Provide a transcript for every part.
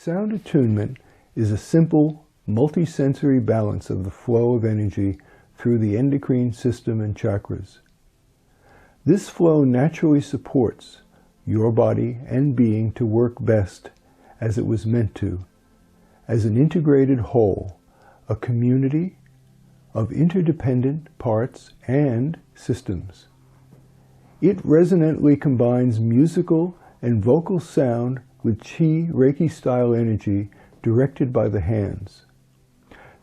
Sound attunement is a simple, multisensory balance of the flow of energy through the endocrine system and chakras. This flow naturally supports your body and being to work best as it was meant to, as an integrated whole, a community of interdependent parts and systems. It resonantly combines musical and vocal sound with Chi Reiki-style energy directed by the hands.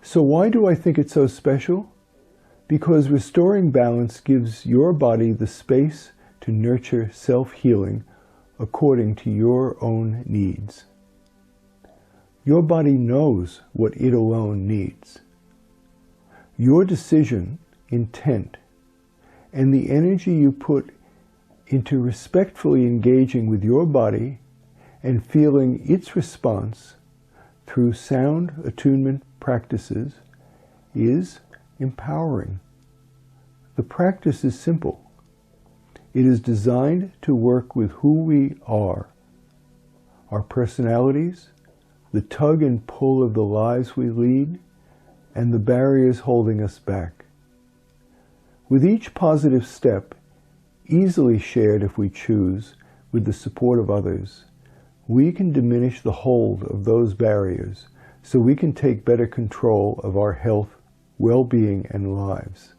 So why do I think it's so special? Because restoring balance gives your body the space to nurture self-healing according to your own needs. Your body knows what it alone needs. Your decision, intent, and the energy you put into respectfully engaging with your body and feeling its response through sound attunement practices is empowering. The practice is simple. It is designed to work with who we are, our personalities, the tug and pull of the lives we lead, and the barriers holding us back. With each positive step, easily shared if we choose, with the support of others, we can diminish the hold of those barriers so we can take better control of our health, well-being, and lives.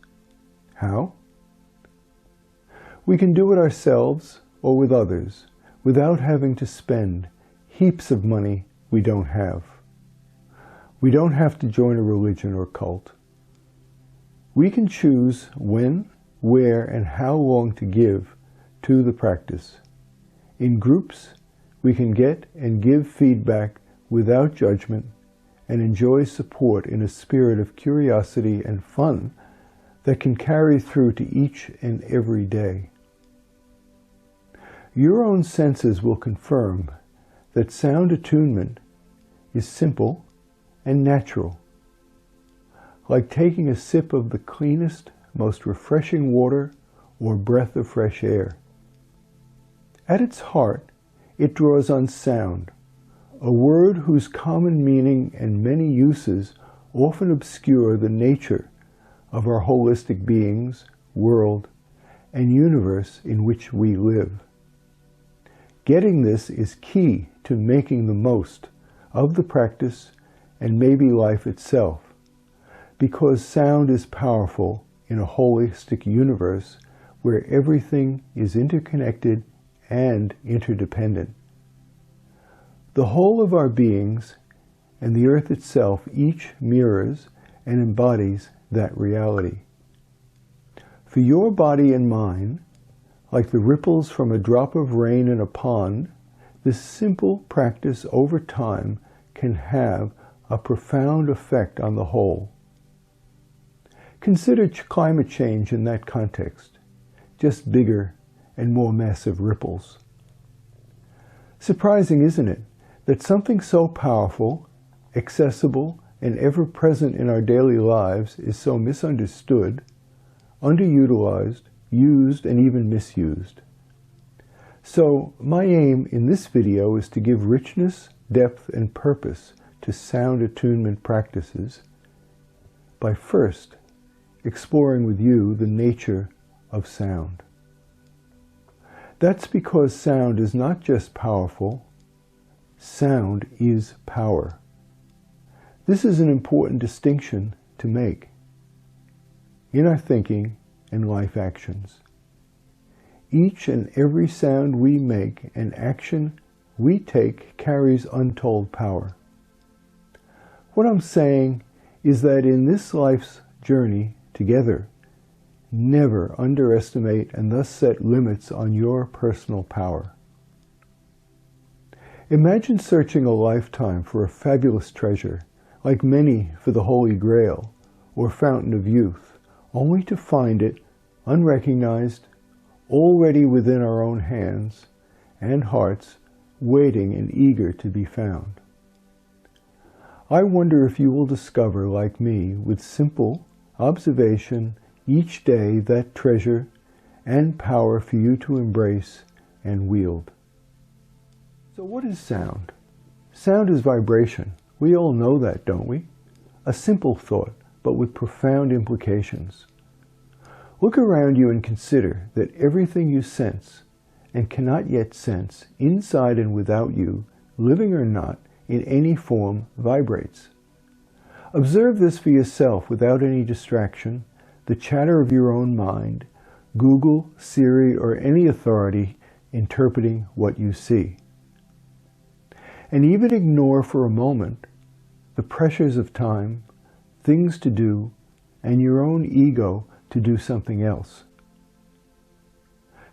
How? We can do it ourselves or with others without having to spend heaps of money we don't have. We don't have to join a religion or cult. We can choose when, where, and how long to give to the practice. In groups, we can get and give feedback without judgment and enjoy support in a spirit of curiosity and fun that can carry through to each and every day. Your own senses will confirm that sound attunement is simple and natural, like taking a sip of the cleanest, most refreshing water or breath of fresh air. At its heart, it draws on sound, a word whose common meaning and many uses often obscure the nature of our holistic beings, world, and universe in which we live. Getting this is key to making the most of the practice and maybe life itself, because sound is powerful in a holistic universe where everything is interconnected and interdependent. The whole of our beings and the earth itself each mirrors and embodies that reality. For your body and mind, like the ripples from a drop of rain in a pond, this simple practice over time can have a profound effect on the whole. Consider climate change in that context, just bigger and more massive ripples. Surprising, isn't it, that something so powerful, accessible, and ever-present in our daily lives is so misunderstood, underutilized, used, and even misused. So, my aim in this video is to give richness, depth, and purpose to sound attunement practices by first exploring with you the nature of sound. That's because sound is not just powerful, sound is power. This is an important distinction to make in our thinking and life actions. Each and every sound we make and action we take carries untold power. What I'm saying is that in this life's journey together, never underestimate and thus set limits on your personal power. Imagine searching a lifetime for a fabulous treasure, like many for the Holy Grail or Fountain of Youth, only to find it unrecognized, already within our own hands and hearts, waiting and eager to be found. I wonder if you will discover, like me, with simple observation each day that treasure and power for you to embrace and wield. So what is sound? Sound is vibration. We all know that, don't we? A simple thought, but with profound implications. Look around you and consider that everything you sense and cannot yet sense, inside and without you, living or not, in any form, vibrates. Observe this for yourself without any distraction, the chatter of your own mind, Google, Siri, or any authority interpreting what you see. And even ignore for a moment the pressures of time, things to do, and your own ego to do something else.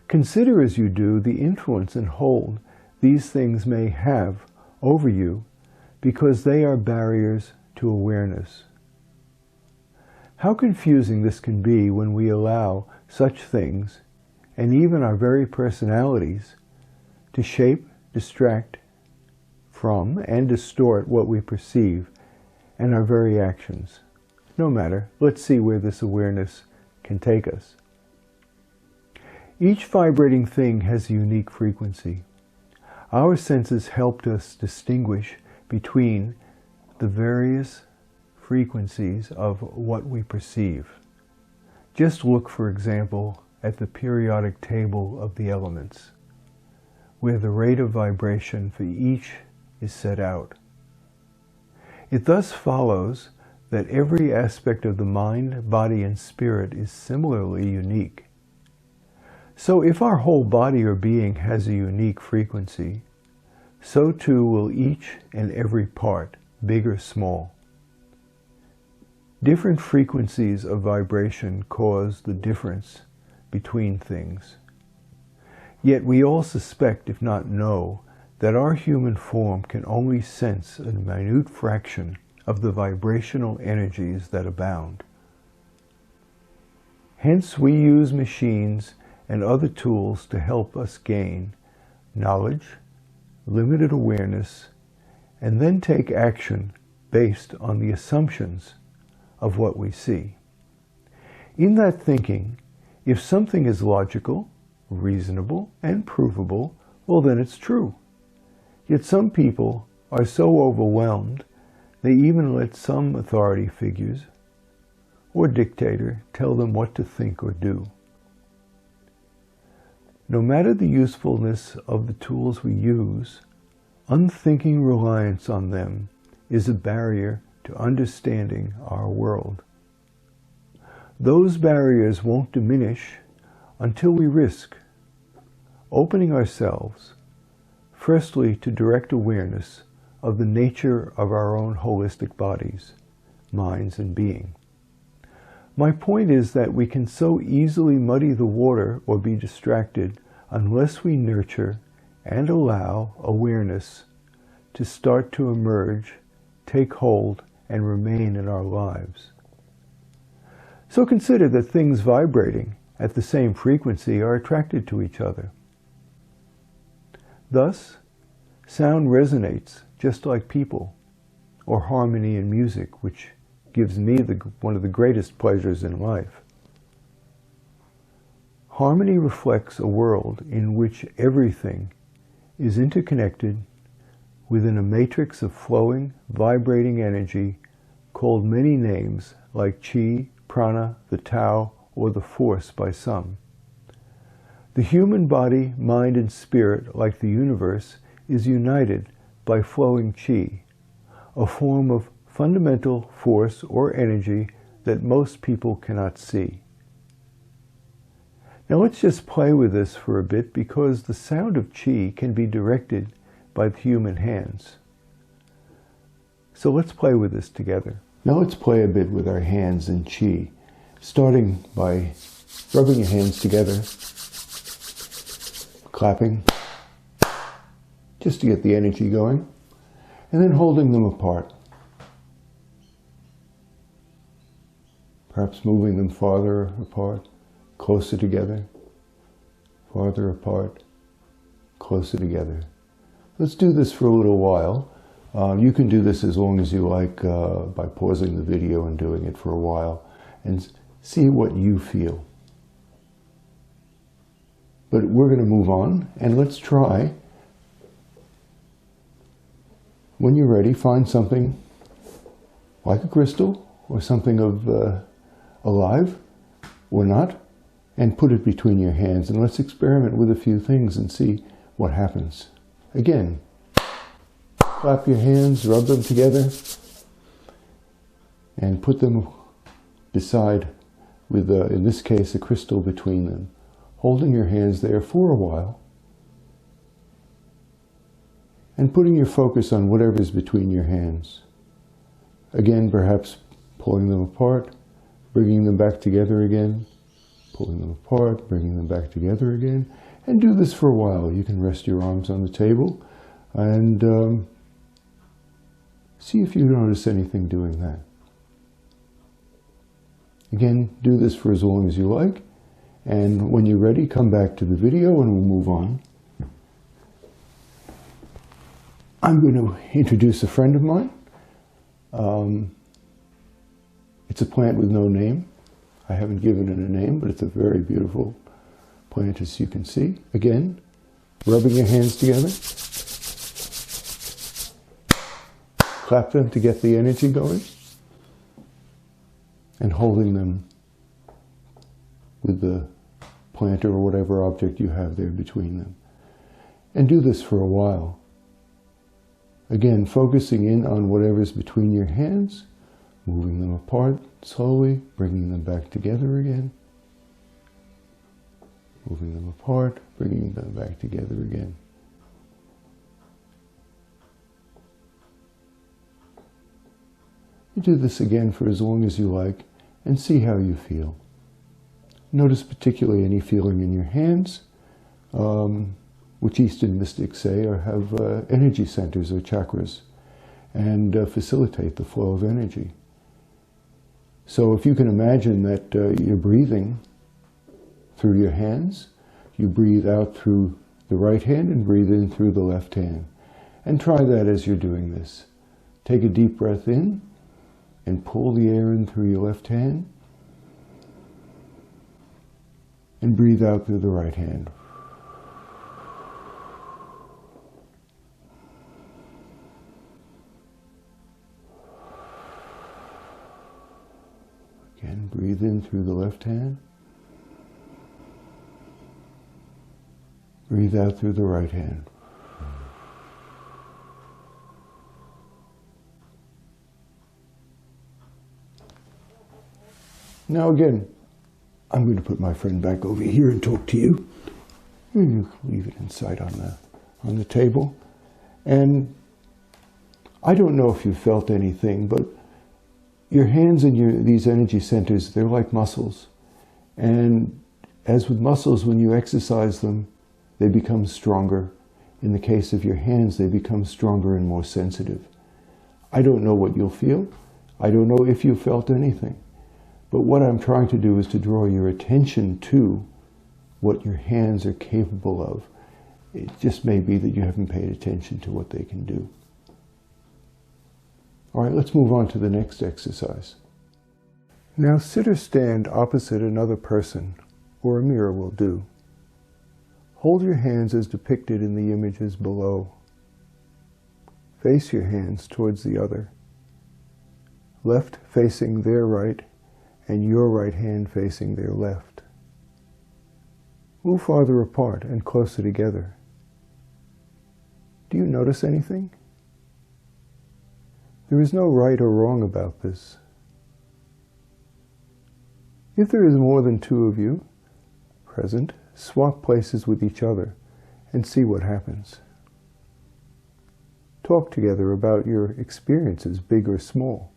Consider as you do the influence and hold these things may have over you because they are barriers to awareness. How confusing this can be when we allow such things, and even our very personalities, to shape, distract from, and distort what we perceive and our very actions. No matter, let's see where this awareness can take us. Each vibrating thing has a unique frequency. Our senses helped us distinguish between the various frequencies of what we perceive. Just look, for example, at the periodic table of the elements, where the rate of vibration for each is set out. It thus follows that every aspect of the mind, body, and spirit is similarly unique. So if our whole body or being has a unique frequency, so too will each and every part, big or small. Different frequencies of vibration cause the difference between things. Yet we all suspect, if not know, that our human form can only sense a minute fraction of the vibrational energies that abound. Hence we use machines and other tools to help us gain knowledge, limited awareness, and then take action based on the assumptions of what we see. In that thinking, if something is logical, reasonable, and provable, well then it's true. Yet some people are so overwhelmed they even let some authority figures or dictator tell them what to think or do. No matter the usefulness of the tools we use, unthinking reliance on them is a barrier to understanding our world. Those barriers won't diminish until we risk opening ourselves, firstly to direct awareness of the nature of our own holistic bodies, minds, and being. My point is that we can so easily muddy the water or be distracted unless we nurture and allow awareness to start to emerge, take hold, and remain in our lives. So consider that things vibrating at the same frequency are attracted to each other. Thus, sound resonates just like people, or harmony in music, which gives me one of the greatest pleasures in life. Harmony reflects a world in which everything is interconnected within a matrix of flowing, vibrating energy called many names like Qi, Prana, the Tao, or the Force by some. The human body, mind, and spirit, like the universe, is united by flowing Qi, a form of fundamental force or energy that most people cannot see. Now let's just play with this for a bit, because the sound of Qi can be directed by the human hands. So let's play with this together. Now let's play a bit with our hands in Qi, starting by rubbing your hands together, clapping, just to get the energy going, and then holding them apart. Perhaps moving them farther apart, closer together, farther apart, closer together. Let's do this for a little while. You can do this as long as you like by pausing the video and doing it for a while and see what you feel. But we're going to move on, and let's try When you're ready, find something like a crystal or something of alive or not, and put it between your hands. And let's experiment with a few things and see what happens. Again, clap your hands, rub them together, and put them beside with, in this case, a crystal between them. Holding your hands there for a while, and putting your focus on whatever's between your hands. Again, perhaps pulling them apart, bringing them back together again, pulling them apart, bringing them back together again, and do this for a while. You can rest your arms on the table and see if you notice anything doing that. Again, do this for as long as you like, and when you're ready, come back to the video and we'll move on. I'm going to introduce a friend of mine. It's a plant with no name. I haven't given it a name, but it's a very beautiful plant, as you can see. Again, rubbing your hands together. Clap them to get the energy going. And holding them with the planter or whatever object you have there between them. And do this for a while. Again, focusing in on whatever's between your hands, moving them apart slowly, bringing them back together again. Moving them apart, bringing them back together again. You do this again for as long as you like and see how you feel. Notice particularly any feeling in your hands, which Eastern mystics say have energy centers or chakras, and facilitate the flow of energy. So if you can imagine that you're breathing through your hands, you breathe out through the right hand and breathe in through the left hand. And try that as you're doing this. Take a deep breath in and pull the air in through your left hand and breathe out through the right hand. Again, breathe in through the left hand. Breathe out through the right hand. Now again, I'm going to put my friend back over here and talk to you. You can leave it inside on the table. And I don't know if you felt anything, but your hands and these energy centers, they're like muscles. And as with muscles, when you exercise them, they become stronger. In the case of your hands, they become stronger and more sensitive. I don't know what you'll feel. I don't know if you felt anything. But what I'm trying to do is to draw your attention to what your hands are capable of. It just may be that you haven't paid attention to what they can do. All right, let's move on to the next exercise. Now sit or stand opposite another person, or a mirror will do. Hold your hands as depicted in the images below. Face your hands towards the other. Left facing their right, and your right hand facing their left. Move farther apart and closer together. Do you notice anything? There is no right or wrong about this. If there is more than two of you present, swap places with each other and see what happens. Talk together about your experiences, big or small.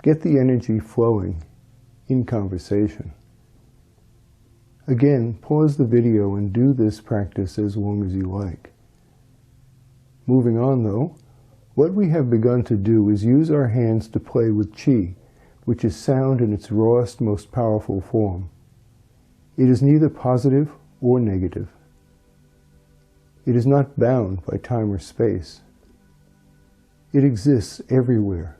Get the energy flowing in conversation. Again, pause the video and do this practice as long as you like. Moving on though, what we have begun to do is use our hands to play with qi, which is sound in its rawest, most powerful form. It is neither positive or negative. It is not bound by time or space. It exists everywhere,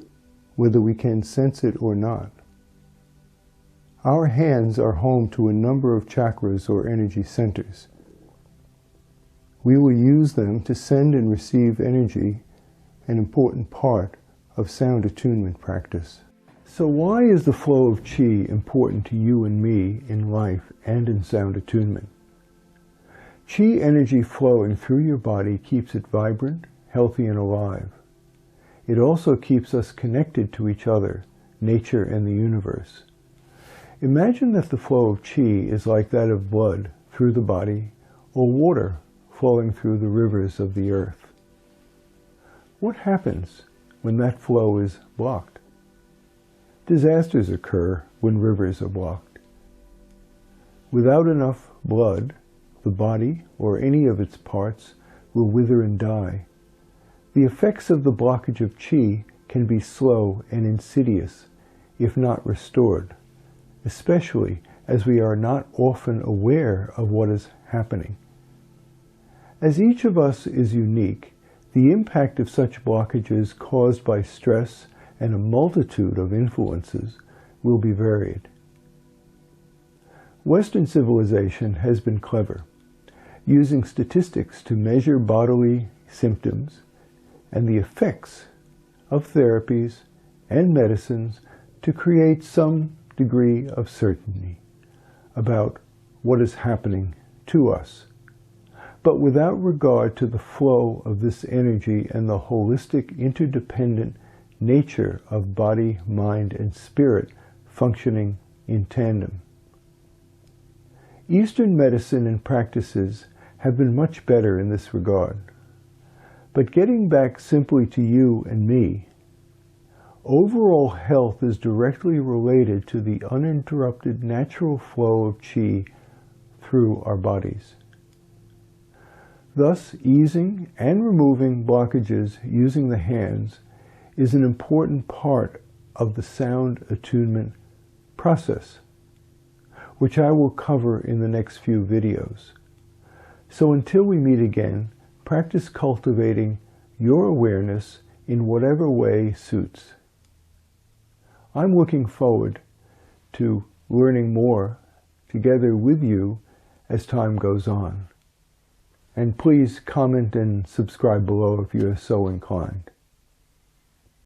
whether we can sense it or not. Our hands are home to a number of chakras or energy centers. we will use them to send and receive energy, an important part of sound attunement practice. So why is the flow of qi important to you and me in life and in sound attunement? Qi energy flowing through your body keeps it vibrant, healthy, and alive. It also keeps us connected to each other, nature, and the universe. Imagine that the flow of qi is like that of blood through the body, or water flowing through the rivers of the earth. What happens when that flow is blocked? Disasters occur when rivers are blocked. Without enough blood, the body, or any of its parts, will wither and die. The effects of the blockage of qi can be slow and insidious, if not restored, especially as we are not often aware of what is happening. As each of us is unique, the impact of such blockages caused by stress and a multitude of influences will be varied. Western civilization has been clever, using statistics to measure bodily symptoms and the effects of therapies and medicines to create some degree of certainty about what is happening to us, but without regard to the flow of this energy and the holistic, interdependent nature of body, mind, and spirit functioning in tandem. Eastern medicine and practices have been much better in this regard. But getting back simply to you and me, overall health is directly related to the uninterrupted natural flow of qi through our bodies. Thus, easing and removing blockages using the hands is an important part of the sound attunement process, which I will cover in the next few videos. So until we meet again, practice cultivating your awareness in whatever way suits. I'm looking forward to learning more together with you as time goes on. And please comment and subscribe below if you are so inclined.